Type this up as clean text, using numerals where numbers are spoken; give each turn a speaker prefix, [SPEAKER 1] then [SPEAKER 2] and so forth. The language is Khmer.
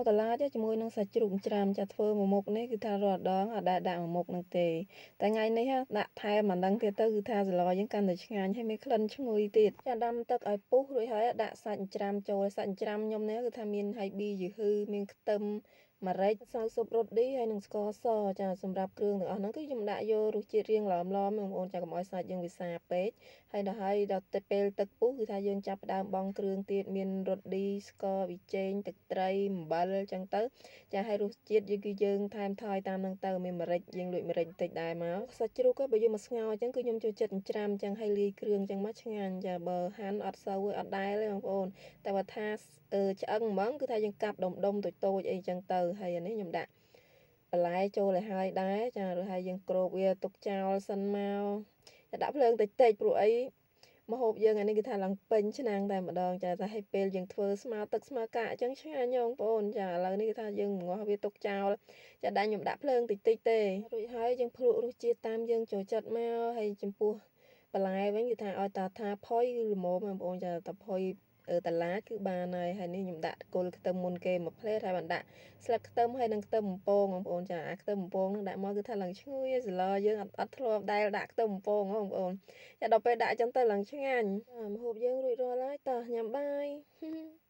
[SPEAKER 1] តឡាចជាមួយនឹងសាច់ជ្រូកច្រាំចាធ្វើមួយមុខនេះគឺថារាល់ដងអត់ដែលដាក់មួយមុខនឹងទេតែថ្ងៃនេះដាក់ថែមមិនដឹងទៀតទៅគឺថាស្លយើងកាន់តែឆ្ងាញ់ហើយមានក្លិនឈ្ងុយទៀតចាដាំទឹកឲ្យពុះរួចហើយដាក់សាច់ច្រាំចូលសាច់ច្រាំខ្ញុំនេះគឺថាមានហើយប៊ីយឺហ៊ឺមានខ្ទឹមម្រេចម្សៅស៊ុបរ៉ូឌីហើយនិងស្ករសចាសម្រាប់គ្រឿងទាំងអស់ហ្នឹងគឺខ្ញុំដាក់យករសជាតិរៀងឡមៗបងប្អូនចាកុំឲ្យសាច់យើងវាសាពេកហើយដល់ទៅពេលទឹកពុះគឺថាយើងចាប់ផ្ដើមបង់គ្រឿងទៀតមានរ៉ូឌីស្ករប៊ីចេងទឹកត្រីអំបិលអញ្ចឹងទៅចាឲ្យរសជាតិគឺយើងថែមថយតាមហ្នឹងទៅមានម្រេចយើងលួចម្រេចបន្តិចដែរមកសាច់ជ្រូកបើយើងមកស្ងោរអញ្ចឹងគឺខ្ញុំចូលចិត្តច្រាំអញ្ចឹងឲ្យលាយគ្រឿងអញ្ចឹងមកឆ្ងាញ់ចាបើហាន់អត់សូវអត់ដែរទេបងប្អូនតែបើថាឆ្អឹងហ្មងគឺថាយើងកាប់ដុំៗតូចៗអីអញ្ចឹងទៅហើយអានេះខ្ញុំដាក់បន្លែចូលឲ្យហើយដែរចារួចហើយយើងគ្របវាទុកចោលសិនមកដាក់ភ្លើងតិចៗព្រោះអីម្ហូបយើងអានេះគឺថាឡើងពេញឆ្នាំងតែម្ដងចាតែឲ្យពេលយើងធ្វើស្មើទឹកស្មើកាកអញ្ចឹងឆ្ងាញ់បងប្អូនចាឥឡូវនេះគឺថាយើងងាស់វាទុកចោលចាដាច់ខ្ញុំដាក់ភ្លើងតិចៗទេរួចហើយយើងភ្លក់រសជាតិតាមយើងចូលចិត្តមកហើយចំពោះបន្លែវិញគឺថាឲ្យថាផុយគឺល្មមបងប្អូនចាតែផុយតឡាចគឺបានហើយនេះខ្ញុំដាក់គល់ខ្ទឹមមុនគេមួយភ្លែតហើយបានដាក់ស្លឹកខ្ទឹមហើយនិងខ្ទឹមបំពងបងប្អូនចាអាខ្ទឹមបំពងនឹងដាក់មកគឺថាឡើងឈ្ងុយស្លយើងអត់ធ្លាប់ដែលដាក់ខ្ទឹមបំពងបងប្អូនចាដល់ពេលដាក់អញ្ចឹងទៅឡើងឆ្ងាញ់ម្ហូបយើងរួចរាល់ហើយតោះញ៉ាំបាយ